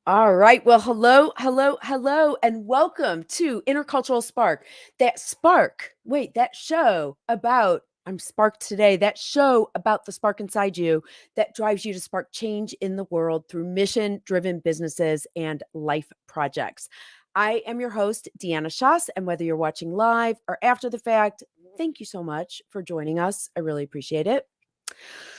All right. Well, hello, and welcome to Intercultural Spark. That show about, I'm sparked today, that show about the spark inside you that drives you to spark change in the world through mission driven businesses and life projects. I am your host, Deanna Schaas, and whether you're watching live or after the fact, thank you so much for joining us. I really appreciate it.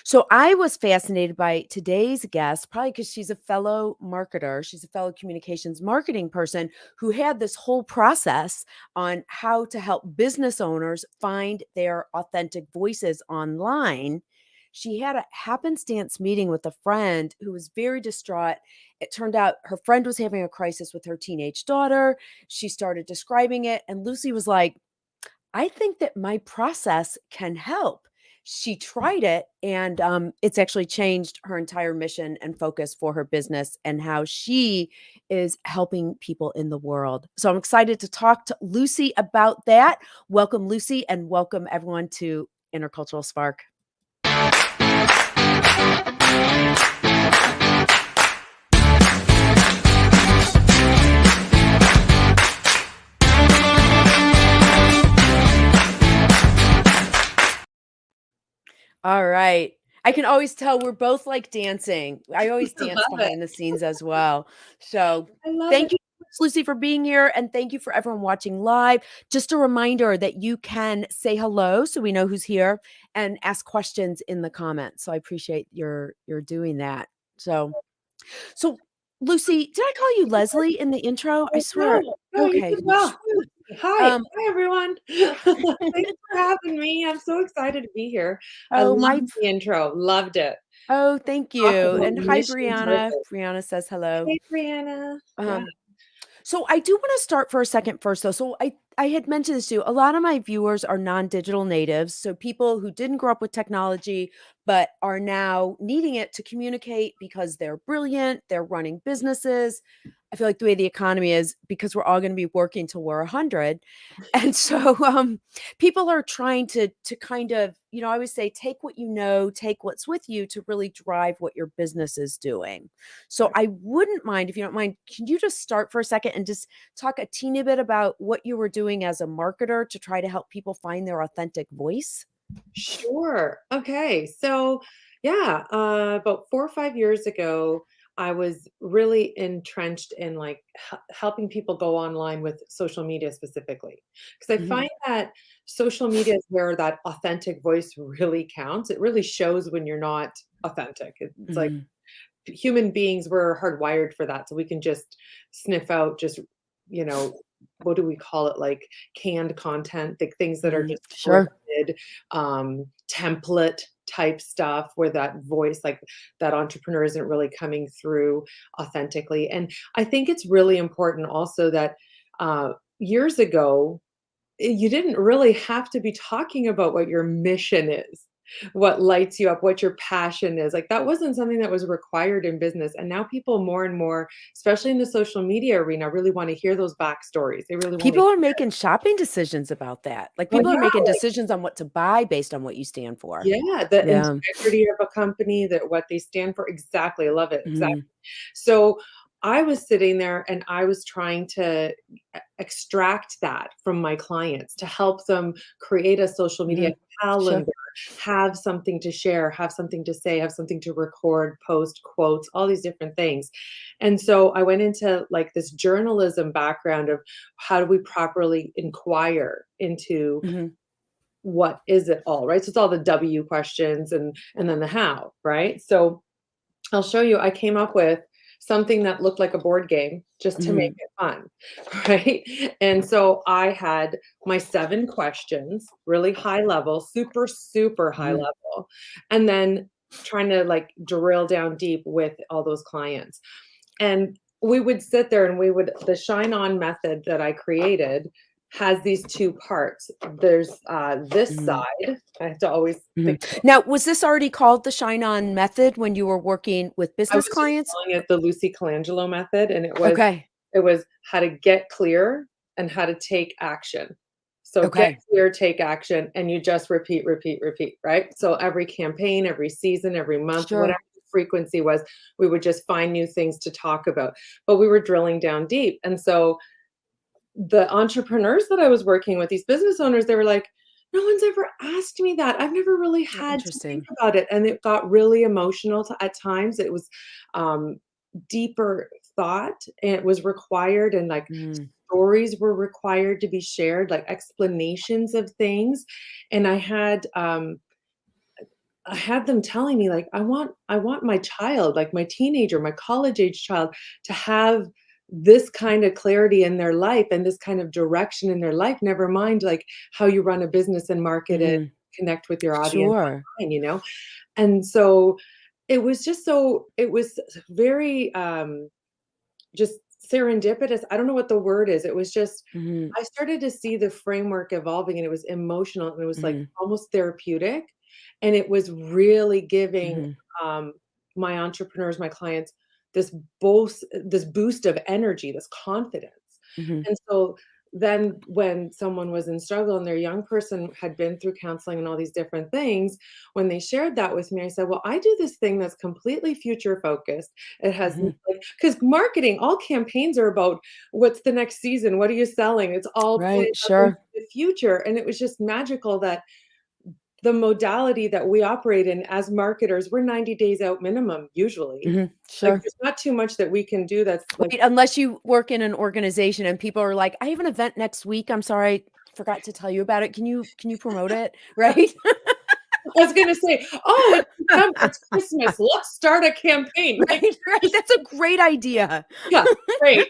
So I was fascinated by today's guest, probably because she's a fellow marketer. She's a fellow communications marketing person who had this whole process on how to help business owners find their authentic voices online. She had a happenstance meeting with a friend who was very distraught. It turned out her friend was having a crisis with her teenage daughter. She started describing it, and Lucy was like, I think that my process can help. She tried it, and it's actually changed her entire mission and focus for her business and how she is helping people in the world. So I'm excited to talk to Lucy about that. Welcome, Lucy, and welcome everyone to Intercultural Spark. All right. I can always tell we're both like dancing. I always dance behind the scenes as well. So thank you, Lucy, for being here. And thank you for everyone watching live. Just a reminder that you can say hello so we know who's here and ask questions in the comments. So I appreciate your doing that. So Lucy, did I call you Leslie in the intro? I swear. No, you Okay. did well. Hi everyone. Thanks for having me. I'm so excited to be here. I Oh, loved the intro. Loved it. Oh, thank Talk you. about And hi, mission Brianna. driven. Brianna says hello. Hey, Brianna. Yeah. So I do want to start for a second first, though. So I had mentioned this too. A lot of my viewers are non-digital natives, so people who didn't grow up with technology but are now needing it to communicate because they're brilliant, they're running businesses. I feel like the way the economy is, because we're all going to be working till we're 100, and so people are trying to kind of, I always say, take what you know, take what's with you to really drive what your business is doing. So I wouldn't mind, if you don't mind, can you just start for a second and just talk a teeny bit about what you were doing as a marketer to try to help people find their authentic voice? Sure. Okay. So, yeah, about 4 or 5 years ago, I was really entrenched in like helping people go online with social media specifically. Because I Mhm. find that social media is where that authentic voice really counts. It really shows when you're not authentic. It's like Mhm. human beings were hardwired for that. So we can just sniff out just, you know, what do we call it? Like canned content, like things that are Mhm. just Sure. scripted, template type stuff where that voice, like that entrepreneur isn't really coming through authentically. And I think it's really important also that years ago, you didn't really have to be talking about what your mission is, what lights you up, what your passion is. Like that wasn't something that was required in business. And now people more and more, especially in the social media arena, really want to hear those backstories. They really want to People are making shopping decisions about that. Like well, people are yeah, making like decisions on what to buy based on what you stand for. yeah, the Yeah. integrity of a company, that what they stand for. Exactly. I love it. Exactly. Mhm. So I was sitting there and I was trying to extract that from my clients to help them create a social media Mhm. Sure. calendar, have something to share, have something to say, have something to record, post quotes, all these different things. And so I went into like this journalism background of how do we properly inquire into Mhm. what is it all, right? So it's all the W questions and then the how, right? So I'll show you, I came up with something that looked like a board game just to make Mhm. it fun, right? And so I had my 7 questions, really high level, super, super high Mhm. level, and then trying to like drill down deep with all those clients. And we would sit there and we would the ShineOn method that I created has these 2 parts. There's, this Mhm. side, I have to always think Mhm. Now, was this already called the ShineOn Method when you were working with I was business just clients? calling it the Lucy Colangelo method, and Okay. it was how to get clear and how to take action. So get Okay. clear, take action, and you just repeat, repeat, repeat, right? So every campaign, every season, every month, whatever Sure. you frequency was. We would just find new things to talk about, but we were drilling down deep. And so the entrepreneurs that I was working with, these business owners, they were like, no one's ever asked me that. I've never really Oh, had to think interesting. about it. And it got really emotional at times. It was um, deeper thought, and it was required, and like Mhm, stories were required to be shared, like explanations of things. And I had them telling me like, I want my child, like my teenager, my college age child, to have this kind of clarity in their life and this kind of direction in their life, never mind like how you run a business and market it, mhm. connect with your audience Sure. online, And so it was very just serendipitous. I don't know what the word is. It was just Mhm, I started to see the framework evolving, and it was emotional, and it was, like, mhm, almost therapeutic, and it was really giving, mhm, um, my entrepreneurs, my clients, this boost of energy, this confidence, mhm, and so then when someone was in struggle and their young person had been through counseling and all these different things, when they shared that with me, I said, "Well, I do this thing that's completely future focused. It has mhm. because marketing, all campaigns are about what's the next season, what are you selling? It's all planned Right, out into sure. the future, and it was just magical that the modality that we operate in as marketers, we're 90 days out minimum usually. Mhm, Like, sure. there's not too much that we can do that's like Right, unless you work in an organization and people are like, "I have an event next week. I'm sorry, forgot to tell you about it. Can you promote it?" Right? I was gonna say, "Oh, it's December, it's Christmas, let's start a campaign." Like, Right, right. just That's a great idea. yeah, great.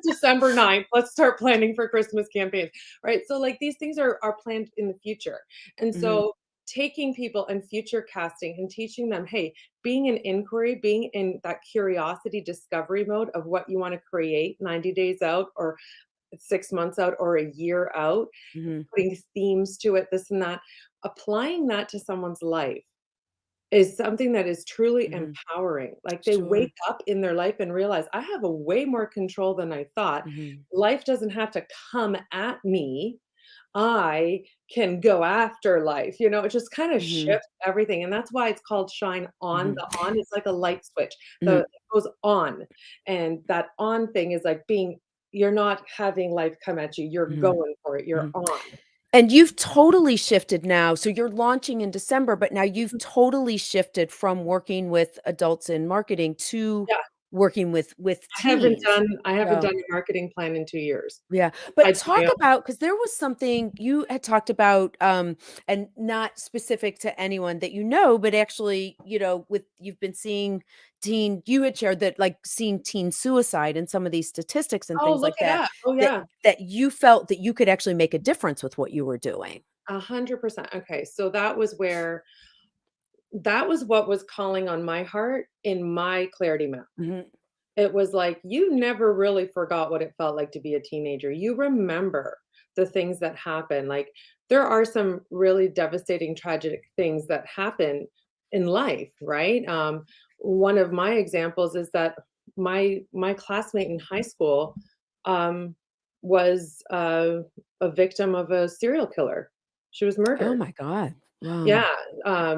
December 9th, let's start planning for Christmas campaigns, right? So, like, these things are planned in the future, and Mhm, so taking people and future casting and teaching them, "Hey, being in inquiry, being in that curiosity discovery mode of what you wanna create 90 days out or 6 months out or a year out, mhm, putting themes to it, this and that." Applying that to someone's life is something that is truly mhm. empowering. Like, they Sure. wake up in their life and realize, "I have a way more control than I thought. Mhm, Life doesn't have to come at me. I can go after life." It just kinda mhm, shifts everything, and that's why it's called Shine On. mhm, The on is like a light switch. mhm, It goes on, and that on thing is like being you're not having life come at you, you're mhm, going for it, you're mhm. on. And you've totally shifted now. So you're launching in December, but now you've totally shifted from working with adults in marketing to Yeah. working with teens. I haven't So done a marketing plan in 2 years. yeah, but I do talk my own. about because there was something you had talked about, and not specific to anyone that you know, but actually, with you've been seeing you had shared that like seeing teen suicide and some of these statistics and Oh, things look like it that, up. Oh, that yeah. that you felt that you could actually make a difference with what you were doing. 100%. Okay, so that was what was calling on my heart in my clarity map. Mhm. It was like, you never really forgot what it felt like to be a teenager. You remember the things that happen. Like, there are some really devastating, tragic things that happen in life, right? One of my examples is that my classmate in high school um, was a victim of a serial killer. She was Oh murdered. my god. Wow. Yeah.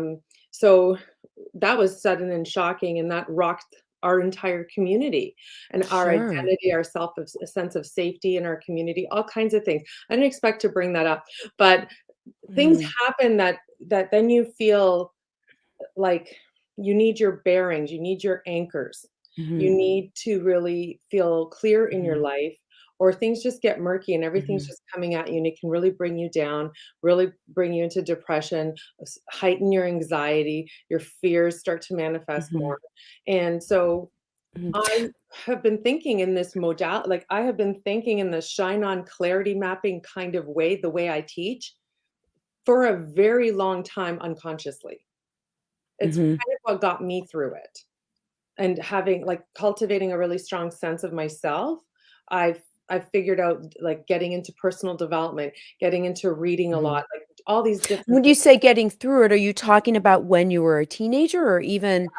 So that was sudden and shocking, and that rocked our entire community and our Sure. identity, our a sense of safety in our community, all kinds of things. I didn't expect to bring that up, but things Mhm, happen that then you feel like you need your bearings, you need your anchors. You mhm, need to really feel clear in your mhm, life, or things just get murky and everything's mhm, just coming at you, and it can really bring you down, really bring you into depression, heighten your anxiety, your fears start to manifest mhm, more. And so mhm, I have been thinking in this modality, like I have been thinking in the shine on clarity mapping kind of way, the way I teach for a very long time unconsciously. It's mhm. kind of what got me through it. And having like cultivating a really strong sense of myself, I've figured out like getting into personal development, getting into reading a Mhm. lot, like all these different When you things. say getting through it, are you talking about when you were a teenager or even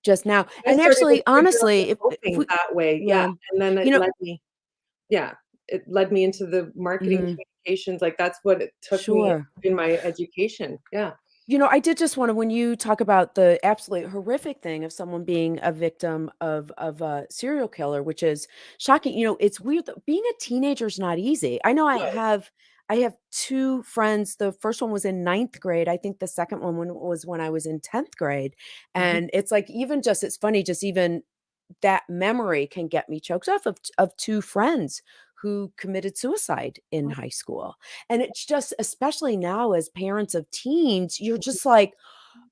just now? I And started to actually, figure out the honestly, if coping we that way, yeah, yeah, and then you know yeah, it led me into the marketing mhm, communications, like that's what it took me sure. in my education, yeah. I did just want to, when you talk about the absolutely horrific thing of someone being a victim of a serial killer, which is shocking. It's weird that being a teenager is not easy. I know I have two friends. The first one was in ninth grade. I think the second one was when I was in 10th grade. Mhm. And it's like, even just, it's funny, just even that memory can get me choked up of two friends who committed suicide in high school. And it's just, especially now as parents of teens, you're just like,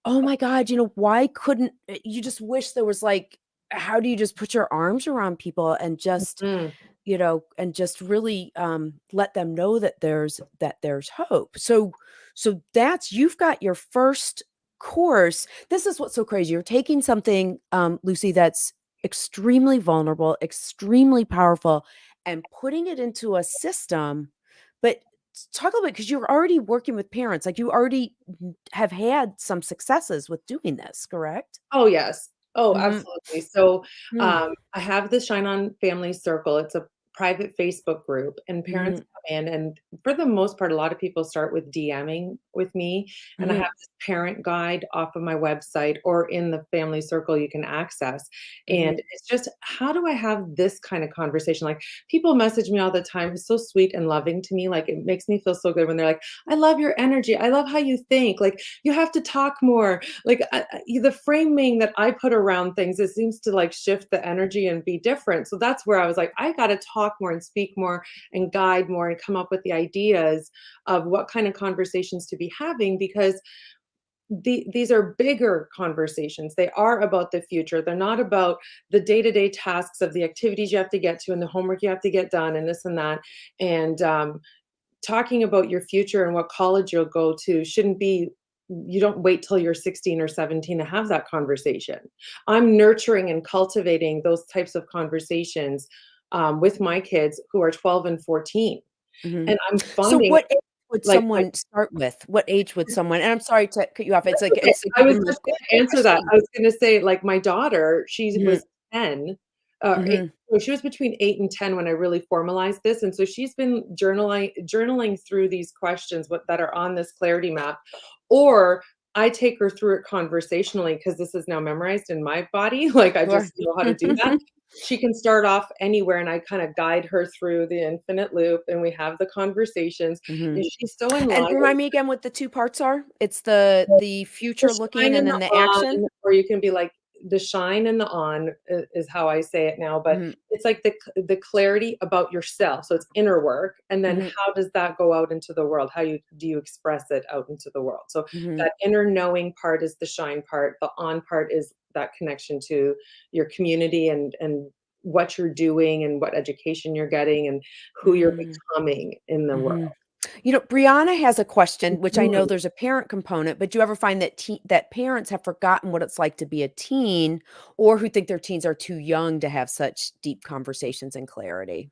"Oh my god, why couldn't," you just wish there was, like, how do you just put your arms around people and just, Mm. and just really, let them know that there's hope. So that's, you've got your first course. This is what's so crazy. You're taking something, Lucy, that's extremely vulnerable, extremely powerful, and putting it into a system. But talk a little bit, because you're already working with parents, like, you already have had some successes with doing this, correct? Oh, yes. Oh, Mhm. absolutely. So, Mm. I have the Shine On Family Circle. It's a private Facebook group, and parents Mhm. come in, and for the most part, a lot of people start with DMing with me, and I Mhm. have this parent guide off of my website or in the family circle you can access, and Mhm. it's just, how do I have this kind of conversation? Like, people message me all the time. It's so sweet and loving to me. Like, it makes me feel so good when they're like, "I love your energy. I love how you think. Like, you have to talk more." Like, the framing that I put around things, it seems to like shift the energy and be different. So that's where I was like, I got to talk more and speak more and guide more and come up with the ideas of what kind of conversations to be having, because these are bigger conversations. They are about the future. They're not about the day-to-day tasks of the activities you have to get to and the homework you have to get done and this and that. And talking about your future and what college you'll go to shouldn't be, you don't wait till you're 16 or 17 to have that conversation. I'm nurturing and cultivating those types of conversations with my kids who are 12 and 14. Mhm. And I'm So finding what age would like my someone start with? What age would someone, and I'm sorry to cut you off, it's That's like, okay. it's like I was the just most gonna difficult answer that. question. I was gonna say, like, my daughter, she Mhm. was 10, 8, Mhm. no, she was between 8 and 10 when I really formalized this, and so she's been journaling through these questions that are on this clarity map, or I take her through it conversationally because this is now memorized in my body, like, I Sure. just know how to do that. She can start off anywhere, and I kinda guide her through the infinite loop, and we have the conversations, Mhm. and she's so And enlivened. remind me again what the 2 parts are? It's the The future looking shine and and then the the action? on, or you can be like, the shine and the on is how I say it now, but Mhm. it's like the clarity about yourself, so it's inner work, and then Mhm. how does that go out into the world? How you express it out into the world? So Mhm. that inner knowing part is the shine part, the on part is that connection to your community and what you're doing and what education you're getting and who you're Mm. becoming in the world. Mhm. Brianna has a question, which I know Mhm. there's a parent component, but do you ever find that parents have forgotten what it's like to be a teen, or who think their teens are too young to have such deep conversations and clarity?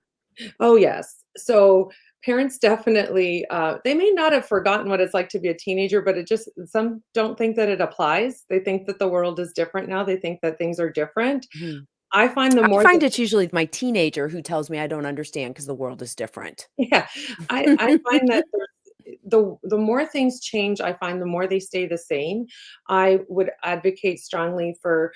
Oh, yes. So parents definitely, they may not have forgotten what it's like to be a teenager, but it just, some don't think that it applies. They think that the world is different now. They think that things are different. Mhm. I find the I more find that, it's usually my teenager who tells me I don't understand because the world is different. yeah, I find that the more things change, I find the more they stay the same. I would advocate strongly for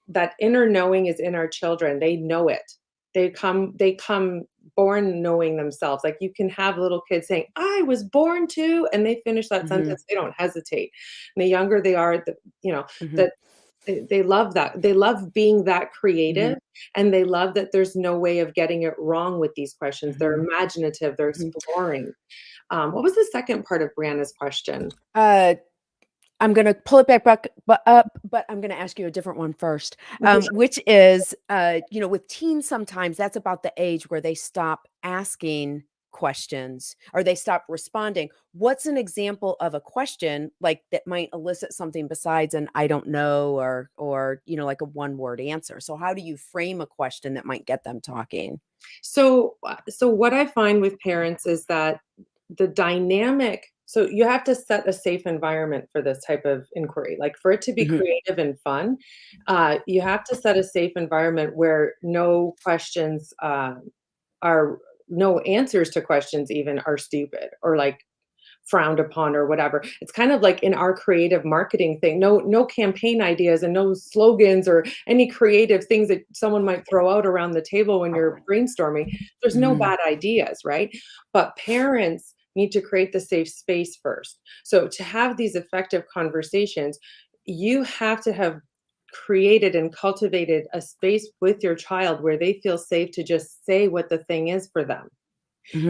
that inner knowing is in our children. They know it. They come born knowing themselves. Like, you can have little kids saying, "I was born to," and they finish that Mhm. sentence. They don't hesitate. And the younger they are, you know, Mhm. that they love that. They love being that creative, Mhm. and they love that there's no way of getting it wrong with these questions. They're Mhm. imaginative. They're Mhm. exploring. What was the second part of Brianna's question? Uh, I'm gonna pull it back up, but I'm gonna ask you a different one first, Okay, sure. which is, with teens, sometimes that's about the age where they stop asking questions or they stop responding. What's an example of a question, like, that might elicit something besides an "I don't know," or like a one-word answer? So how do you frame a question that might get them talking? So what I find with parents is that the dynamic, so you have to set a safe environment for this type of inquiry. Like, for it to be Mhm, creative and fun, you have to set a safe environment where no questions are no answers to questions even are stupid or like frowned upon or whatever. It's kind of like in our creative marketing thing, no campaign ideas and no slogans or any creative things that someone might throw out around the table when you're brainstorming. There's no Mhm. bad ideas, right? But parents need to create the safe space first. So to have these effective conversations, you have to have created and cultivated a space with your child where they feel safe to just say what the thing is for them.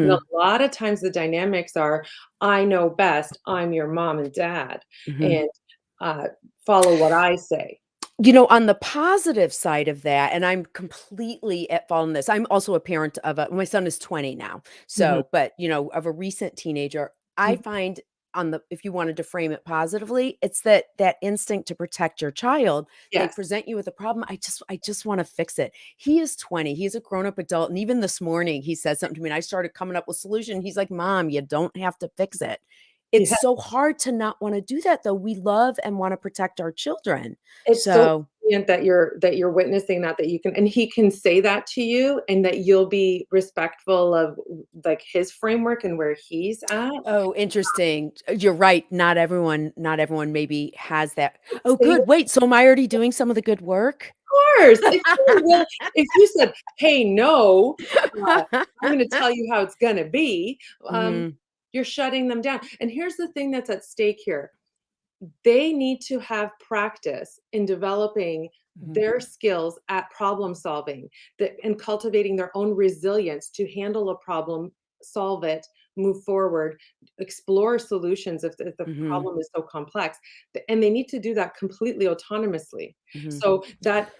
And a Mhm. lot of times the dynamics are, I know best, I'm your mom and dad, Mhm. and follow what I say. On the positive side of that, and I'm completely at fault in this. I'm also a parent of my son is 20 now. Mhm, But, of a recent teenager, I mhm. find if you wanted to frame it positively, it's that instinct to protect your child. They Yes, present you with a problem. I just want to fix it. He is 20. He's a grown-up adult. And even this morning, he said something to me and I started coming up with a solution. He's like, "Mom, you don't have to fix it." It's yeah. so hard to not want to do that though. We love and want to protect our children. It's so So, brilliant that you're witnessing that you can and he can say that to you and that you'll be respectful of, like, his framework and where he's at. oh, interesting. You're right. Not everyone maybe has that. Oh, Say good. Wait, so am I already doing some of the good work? course, if you said, "Hey, no, I'm gonna tell you how it's gonna be," Mhm, you're shutting them down, and here's the thing that's at stake here. They need to have practice in developing mhm, their skills at problem solving, and cultivating their own resilience to handle a problem, solve it, move forward, explore solutions if the mhm, problem is so complex. And they need to do that completely autonomously. mhm, So that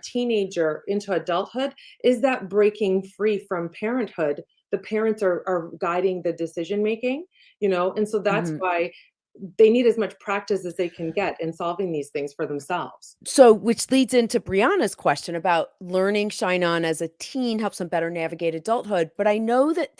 teenager into adulthood is that breaking free from parenthood. The parents are guiding the decision making, and so that's mhm. why they need as much practice as they can get in solving these things for themselves. So, which leads into Brianna's question about learning Shine On as a teen helps them better navigate adulthood. But I know that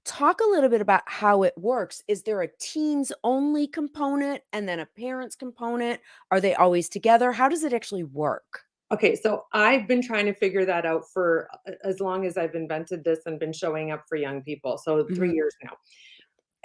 talk a little bit about how it works. Is there a teens only component and then a parents component? Are they always together? How does it actually work? Okay, so I've been trying to figure that out for as long as I've invented this and been showing up for young people, so 3 Mhm, years now.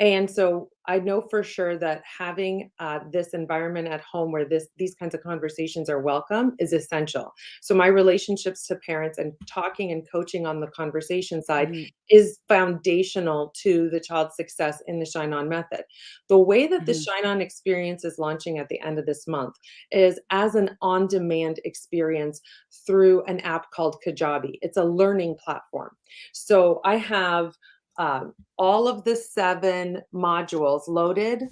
And so I know for sure that having this environment at home where these kinds of conversations are welcome is essential. So my relationships to parents and talking and coaching on the conversation side mhm, is foundational to the child's success in the Shine On method. The way that the mhm, Shine On experience is launching at the end of this month is as an on-demand experience through an app called Kajabi. It's a learning platform. So I have all of the 7 modules loaded,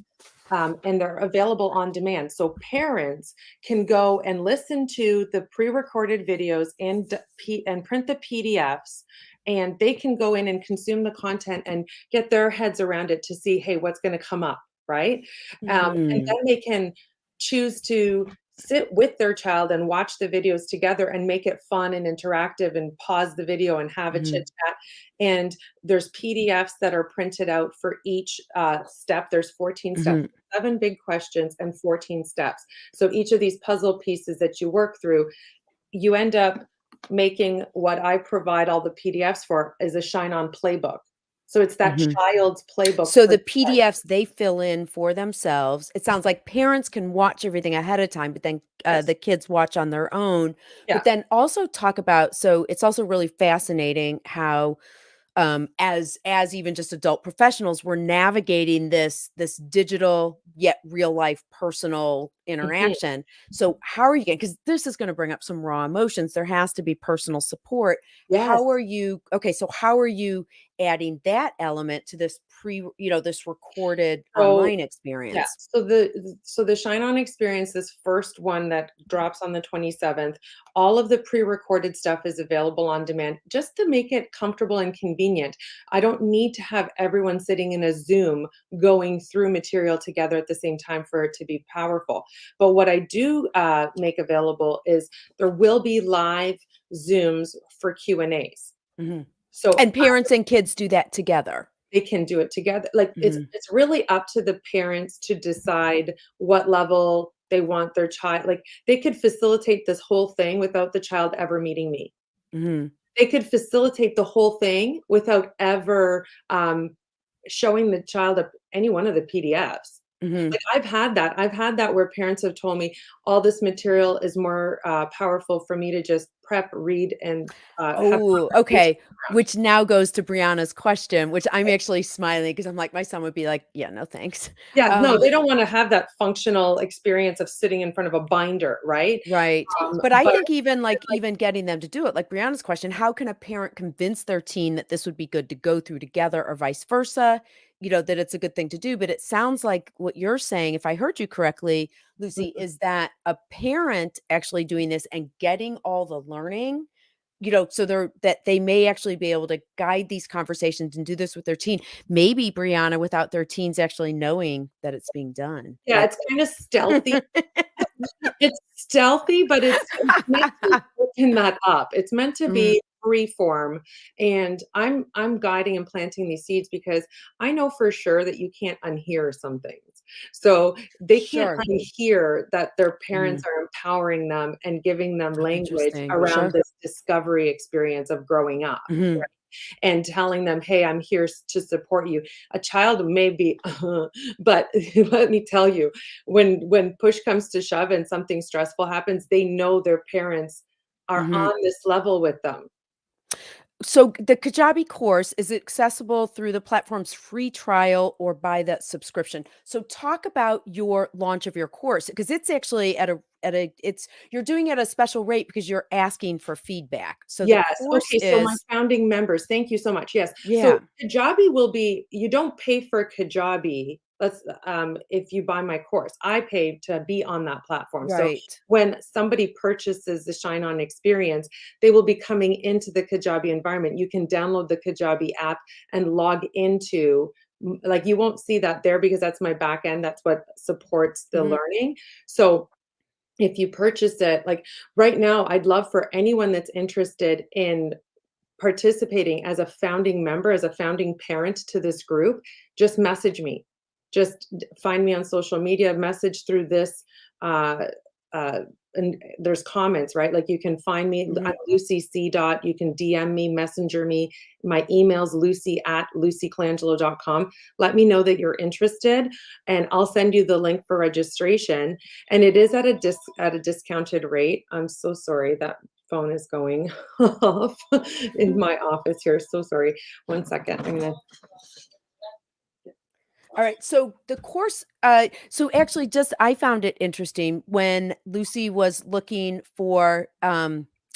and they're available on demand. So parents can go and listen to the pre-recorded videos and print the PDFs, and they can go in and consume the content and get their heads around it to see, hey, what's going to come up, right? And mhm, then they can choose to sit with their child and watch the videos together and make it fun and interactive and pause the video and have a chit mhm, chat. And there's PDFs that are printed out for each step. There's 14 steps, mhm. 7 big questions and 14 steps. So each of these puzzle pieces that you work through, you end up making what I provide all the PDFs for is a Shine On playbook. So it's that Mhm. child's playbook So for the PDFs they fill in for themselves. It sounds like parents can watch everything ahead of time, but then yes. the kids watch on their own. Yeah. But then also talk about so it's also really fascinating how as even just adult professionals, we're navigating this digital yet real life personal Mhm. interaction. So how are you going? Because this is going to bring up some raw emotions. There has to be personal support. Yes. How are you? Okay, so how are you adding that element to this recorded So online yeah, experience? so the Shine On Experience, this first one that drops on the 27th, all of the pre-recorded stuff is available on demand just to make it comfortable and convenient. I don't need to have everyone sitting in a Zoom going through material together at the same time for it to be powerful. But what I do make available is there will be live Zooms for Q&As. Mhm. So And parents and kids do that together. they can do it together. Like, it's Mhm. it's really up to the parents to decide what level they want their child, like, they could facilitate this whole thing without the child ever meeting me. Mhm. They could facilitate the whole thing without ever, showing the child any one of the PDFs. Mhm. Like, I've had that where parents have told me, "All this material is more, powerful for me to just prep, read, and, have Oh, conversations okay, around." which now goes to Brianna's question, which I'm actually smiling because 'cause I'm like, my son would be like, "Yeah, no, thanks." Yeah, no, Um, they don't wanna have that functional experience of sitting in front of a binder, right? right, but I But think even, like, like even getting them to do it, like Brianna's question, how can a parent convince their teen that this would be good to go through together or vice versa? That it's a good thing to do, but it sounds like what you're saying, if I heard you correctly, Lucy, mhm, is that a parent actually doing this and getting all the learning, so they may actually be able to guide these conversations and do this with their teen. Maybe, Brianna, without their teens actually knowing that it's being done, yeah, like it's kinda stealthy. It's stealthy, but it's meant to open that up. It's meant to Mhm, be free form, and I'm guiding and planting these seeds because I know for sure that you can't unhear some things. So, they can't sure. unhear that their Mhm. parents are empowering them and giving them Oh, language interesting. around Sure. this discovery experience of growing up, Mhm, and telling them, "Hey, I'm here to support you." A child may be, but let me tell you, when push comes to shove and something stressful happens, they know their parents are mhm. on this level with them. So the Kajabi course is accessible through the platform's free trial or by the subscription. So talk about your launch of your course because it's actually at a it's you're doing it at a special rate because you're asking for feedback. So the Yes, course okay, so my is founding members, thank you so much, yes. yeah, So Kajabi will be you don't pay for Kajabi, if you buy my course. I pay to be on that platform. So right. when somebody purchases the ShineOn Experience, they will be coming into the Kajabi environment. You can download the Kajabi app and log into like, you won't see that there because that's my back end, that's what supports the Mhm, learning. So if you purchase it, like right now, I'd love for anyone that's interested in participating as a founding member, as a founding parent to this group, just message me. Just find me on social media, message through this, uh, uh, and there's comments, right? Like you can find me, I'm mhm. Lucy C. Dot. You can DM me, messenger me. My email's Lucy at lucycolangelo.com. Let me know that you're interested, and I'll send you the link for registration. And it is at a discounted rate. I'm so sorry that phone is going off in my office here. So sorry. One second. I'm gonna Alright, so the course, so actually just I found it interesting when Lucy was looking for,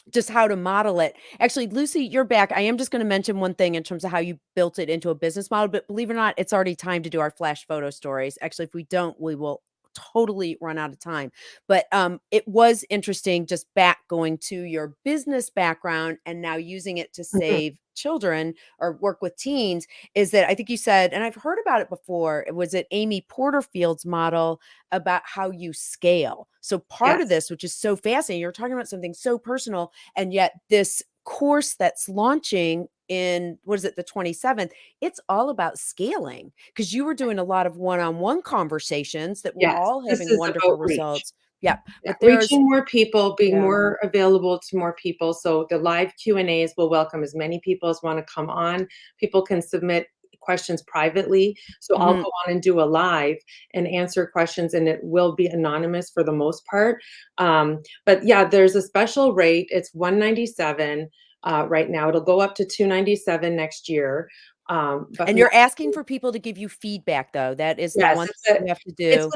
just how to model it. Actually, Lucy, you're back. I am just gonna mention one thing in terms of how you built it into a business model, but believe it or not, it's already time to do our flash photo stories. Actually, if we don't, we will totally run out of time. But, it was interesting just back going to your business background and now using it to Mhm, save children or work with teens is that I think you said, and I've heard about it before, was it Amy Porterfield's model about how you scale? So part of yes. this, which is so fascinating, you're talking about something so personal, and yet this course that's launching in what is it, the 27th, it's all about scaling because you were doing a lot of one-on-one conversations that were Yes. all This having is wonderful about reach. results. Yeah. Yeah, But there's reaching more people, being yeah. more available to more people. So the live Q&As will welcome as many people as wanna come on. People can submit questions privately. So I'll Mhm. go on and do a live and answer questions, and it will be anonymous for the most part. But yeah, there's a special rate. It's 197 right now. It'll go up to 297 next year. But And you're asking for people to give you feedback though. That is the yes, one thing you have to do.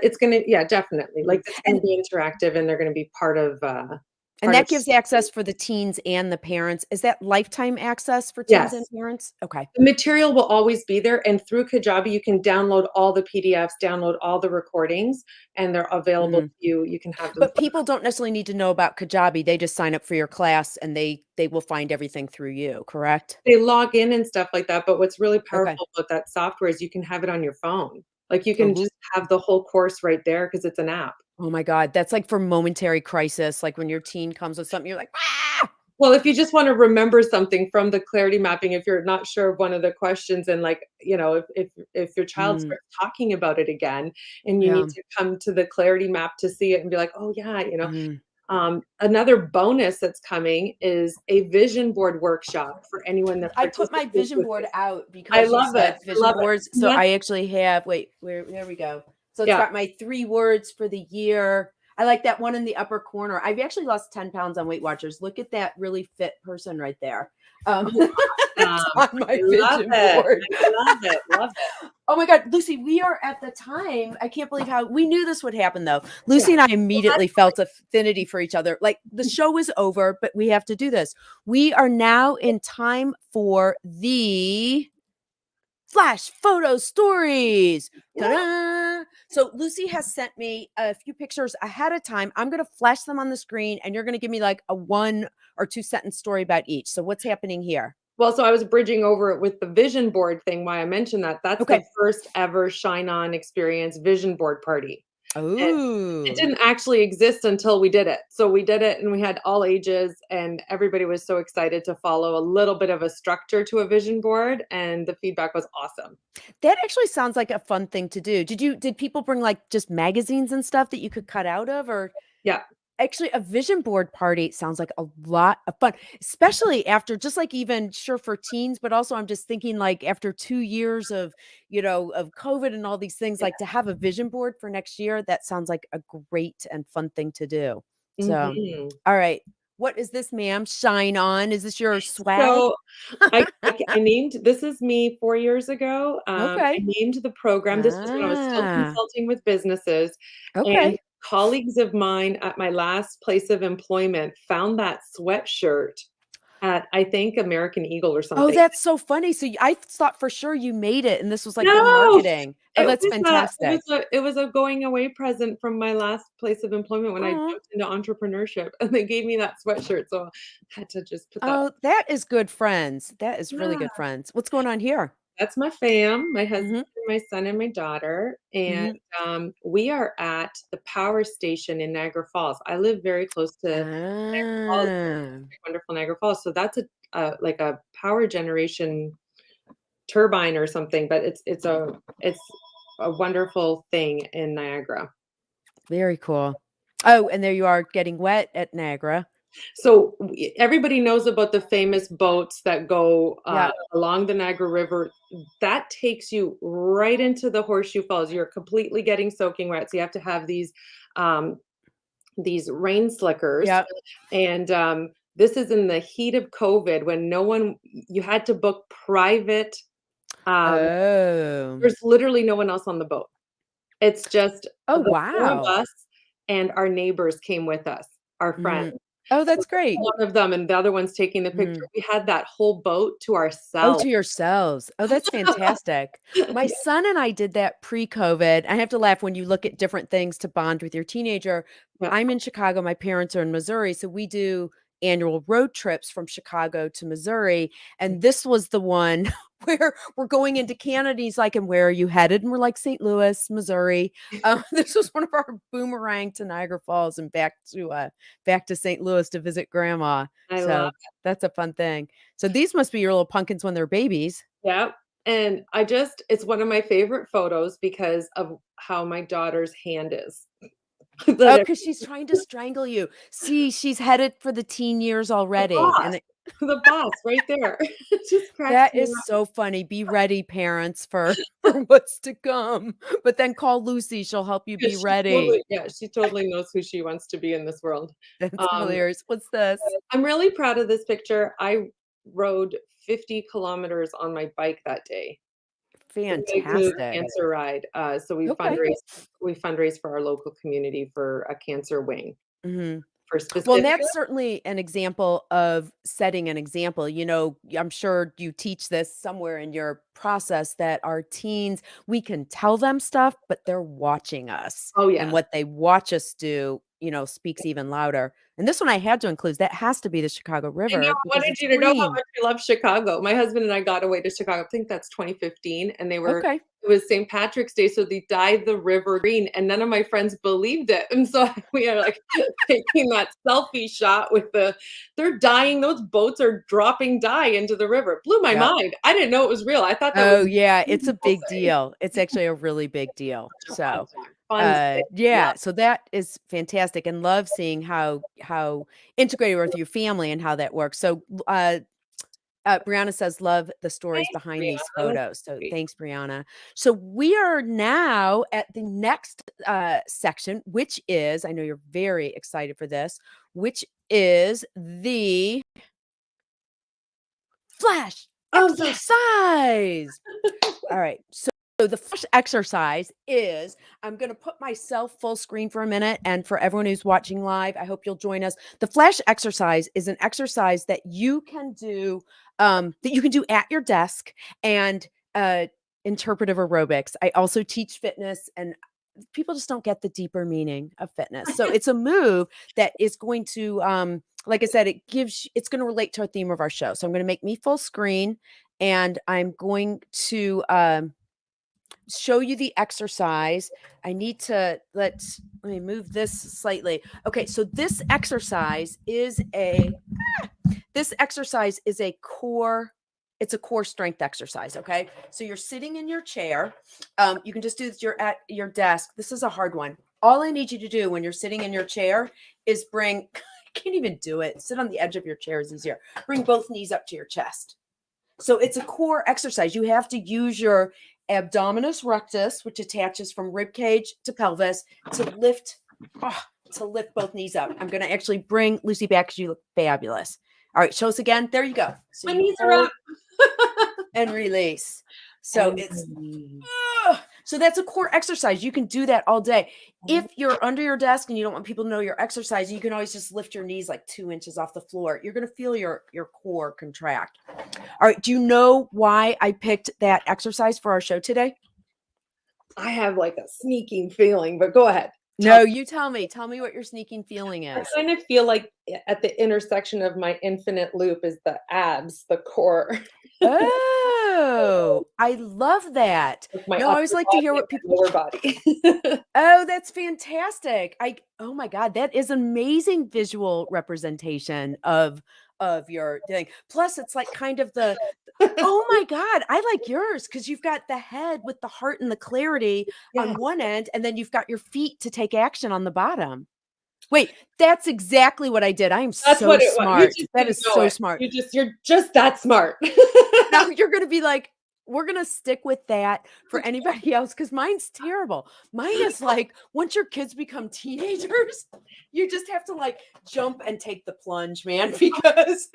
it's gonna yeah, definitely, like, Mhm. it's gonna be interactive, and they're gonna be And part of that gives access for the teens and the parents. Is that lifetime access for teens and yes. parents? Okay. The material will always be there, and through Kajabi, you can download all the PDFs, download all the recordings, and they're available to Mhm. you. You can have them But people don't necessarily need to know about Kajabi. They just sign up for your class and they will find everything through you, correct? they log in and stuff like that, but what's really Okay. powerful about that software is you can have it on your phone. Like, you can Oh, just have the whole course right there because it's an app. oh my god, that's like for momentary crisis, like when your teen comes with something, you're like, "Ah!" Well, if you just wanna remember something from the clarity mapping, if you're not sure of one of the questions and, like, if your child Mm, starts talking about it again and you yeah. need to come to the clarity map to see it and be like, "Oh, yeah," Mhm. Another bonus that's coming is a vision board workshop for anyone that I put my participates vision with board me. out I because you love it. said I vision love it. boards. And So that's I actually have, wait, where, there we go. So it's yeah. got my 3 words for the year. I like that one in the upper corner. I've actually lost 10 pounds on Weight Watchers. Look at that really fit person right there. Oh, It's awesome. on I my love vision it. board. I love it. Love it. Oh my God, Lucy, we are at the time. I can't believe how we knew this would happen though. Yeah. Lucy and I Well, immediately felt affinity for each other. Like the show is over, but we have to do this. We are now in time for the flash photo stories. yeah. Ta-da! So Lucy has sent me a few pictures ahead of time. I'm going to flash them on the screen and you're going to give me like a 1 or 2 sentence story about each. So what's happening here? Well, so I was bridging over it with the vision board thing, why I mentioned that. That's the Okay. first ever ShineOn Experience vision board party. And it Oh. didn't actually exist until we did it. So we did it and we had all ages and everybody was so excited to follow a little bit of a structure to a vision board and the feedback was awesome. That actually sounds like a fun thing to do. Did people bring, like, just magazines and stuff that you could cut out of? Or Yeah. actually, a vision board party sounds like a lot of fun, especially after just, like, even sure for teens, but also I'm just thinking, like, after 2 years of, of COVID and all these things, Yeah. like, to have a vision board for next year, that sounds like a great and fun thing to do. So, Mhm. all right. What is this, ma'am? Shine On. Is this your swag? So I named this is me 4 years ago. I Okay. named the program this was when I was still Ah, consulting with businesses, and okay. colleagues of mine at my last place of employment found that sweatshirt at, I think, American Eagle or Oh, something. that's so funny. So I thought for sure you made it and this was like your No! marketing. Oh, that's fantastic. It was a going away present from my last place of employment when I Oh, jumped into entrepreneurship, and they gave me that sweatshirt, so I had to just put that oh, that is good friends. That is really yeah. good friends. What's going on here? That's my fam, my husband Mhm, and my son and my daughter, and, mhm. we are at the power station in Niagara Falls. I live very close to Niagara Falls, Ah, wonderful Niagara Falls, so that's like a power generation turbine or something, but it's a wonderful thing in Niagara. very cool. Oh, and there you are getting wet at Niagara. So, everybody knows about the famous boats that go, Yeah. along the Niagara River. That takes you right into the Horseshoe Falls. You're completely getting soaking wet, so you have to have these rain slickers, Yep. and, this is in the heat of COVID when no one you had to book private, um Oh. there's literally no one else on the boat. It's just Oh, the 4 of wow. us and our neighbors came with us, our friends. Mhm. Oh, So that's great. one of them and the other one's taking the picture. Mhm. We had that whole boat to Oh, ourselves. to yourselves. Oh, that's fantastic. My Yeah, son and I did that pre-COVID. I have to laugh when you look at different things to bond with your teenager. yeah. I'm in Chicago, my parents are in Missouri, so we do annual road trips from Chicago to Missouri, and this was the one where we're going into Canada, he's like, "And where are you headed?" And we're like, "St. Louis, Missouri." This was one of our boomerang to Niagara Falls and back to St. Louis to visit grandma. I love So, that's a fun thing. So these must be your little pumpkins when they're babies. Yep, and I just it's one of my favorite photos because of how my daughter's hand is. Oh, That because she's trying to strangle you. See, she's headed for the teen years the already, boss, and it the boss right there. It just cracks that me is up so funny. Be ready, parents, for for what's to come, but then call Lucy, she'll help you be 'cause ready. she totally knows who she wants to be in this world. That's Um, hilarious. What's this? I'm really proud of this picture. I rode 50 kilometers on my bike that day. The Big Move Fantastic. Cancer Ride, so Okay. we fundraise for our local community for a cancer wing, Mhm. for Well, and specific that's certainly an example of setting an example. I'm sure you teach this somewhere in your process that our teens, we can tell them stuff, but they're watching us. Oh, And yes. what they watch us do, speaks even louder. And this one I had to include, that has to be the Chicago I know, River I because wanted it's you to know how green. much I love Chicago. My husband and I got away to Chicago, I think that's 2015, and Okay. it was St. Patrick's Day, so they dyed the river green, and none of my friends believed it, and so we are, like, taking that selfie shot with they're dyeing those boats are dropping dye into the river. It blew my Yep. mind. I didn't know it was real. I thought that was Oh, yeah, it's a people big saying. deal. It's actually a really big deal. Such a fun So, time. Fun space. Yeah. Yeah, so that is fantastic, and love seeing how integrated with your family and how that works. So, Brianna says, "Love the stories Thanks, behind these Brianna. That's photos." So sweet. thanks, Brianna. So we are now at the next section, which is, I know you're very excited for this, which is the flash Oh, yeah. exercise. All right. So the first exercise is I'm going to put myself full screen for a minute. And for everyone who's watching live, I hope you'll join us. The flash exercise is an exercise that you can do at your desk, and interpretive aerobics. I also teach fitness, and people just don't get the deeper meaning of fitness. So it's a move that is going to, like I said, it's going to relate to our theme of our show. So I'm going to make me full screen, and I'm going to, show you the exercise. I need to let me move this slightly. Okay, so this exercise is a core, it's a core strength exercise. Okay, so you're sitting in your chair. You can just do this, you're at your desk. This is a hard one. All I need you to do when you're sitting in your chair is bring, I can't even do it. Sit on the edge of your chair is easier. Bring both knees up to your chest. So it's a core exercise. You have to use your abdominis rectus, which attaches from rib cage to pelvis, to lift, to lift both knees up. I'm going to actually bring Lucy back because you look fabulous. All right, show us again. There you go. So My you knees are hold up. and release. So And it's so that's a core exercise. You can do that all day. If you're under your desk and you don't want people to know you're exercising, you can always just lift your knees like 2 inches off the floor. You're going to feel your core contract. All right. Do you know why I picked that exercise for our show today? I have like a sneaking feeling, but go ahead. No, you tell me. Tell me what your sneaking feeling I is. kind of feel like at the intersection of my infinite loop is the abs, the core. Oh, I love that. With my No, I upper always like to hear body what and people. my lower body. Oh, that's fantastic. Oh my God, that is amazing visual representation of your thing. Plus, it's like kind of the, oh my God, I like yours because you've got the head with the heart and the clarity Yeah, on one end, and then you've got your feet to take action on the bottom. Wait, that's exactly what I did. I am that's so what it was. You smart. just That didn't is know so it. smart. You're just that smart. Now you're gonna be like, we're gonna stick with that for anybody else because mine's terrible. Mine is like once your kids become teenagers, you just have to like jump and take the plunge, man, because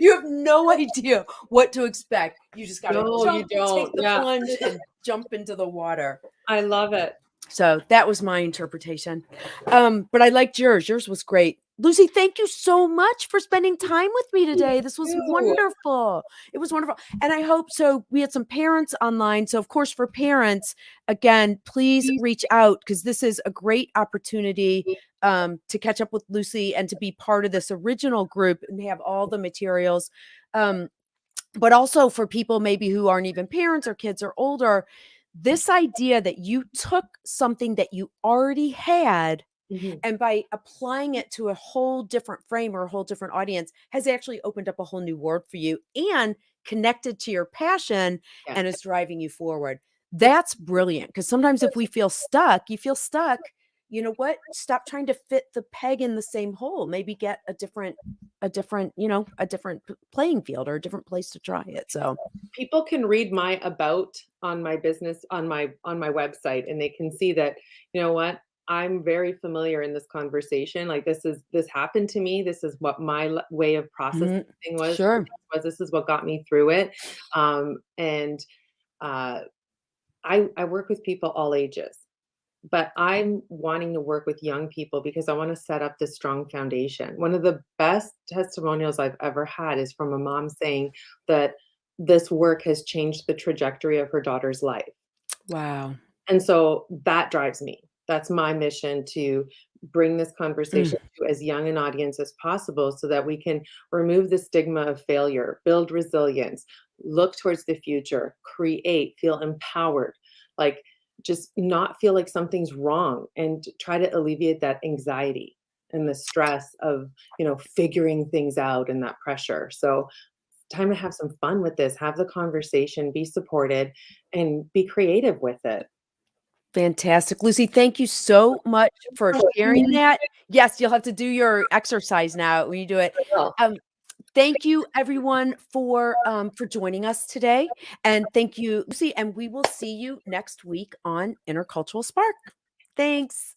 you have no idea what to expect. You just gotta No, you jump and don't. take the Yeah, plunge and jump into the water. I love it. So that was my interpretation. But I liked yours. Yours was great. Lucy, thank you so much for spending time with me today. This was Ew. wonderful. It was wonderful. And I hope so. We had some parents online. So, of course, for parents, again, please reach out because this is a great opportunity to catch up with Lucy and to be part of this original group and have all the materials. But also for people maybe who aren't even parents or kids or older, this idea that you took something that you already had Mhm. and by applying it to a whole different frame or a whole different audience has actually opened up a whole new world for you and connected to your passion Yeah. and is driving you forward. That's brilliant because sometimes if we feel stuck, you feel stuck. You know what? Stop trying to fit the peg in the same hole. Maybe get a different playing field or a different place to try it. So, People can read my about on my business on my website, and they can see that, you know what, I'm very familiar in this conversation. Like this happened to me. This is what my way of processing mhm, was. sure. This is what got me through it. And uh, I work with people all ages, but I'm wanting to work with young people because I want to set up this strong foundation. One of the best testimonials I've ever had is from a mom saying that this work has changed the trajectory of her daughter's life. Wow. And so that drives me. That's my mission to bring this Mm, conversation to as young an audience as possible so that we can remove the stigma of failure, build resilience, look towards the future, create, feel empowered, like just not feel like something's wrong and try to alleviate that anxiety and the stress of, figuring things out and that pressure. So time to have some fun with this, have the conversation, be supported and be creative with it. Fantastic. Lucy, thank you so much for sharing that. Yes, you'll have to do your exercise now when you do it. Well, Um, thank you everyone for joining us today. And thank you, Lucy, and we will see you next week on Intercultural Spark. Thanks.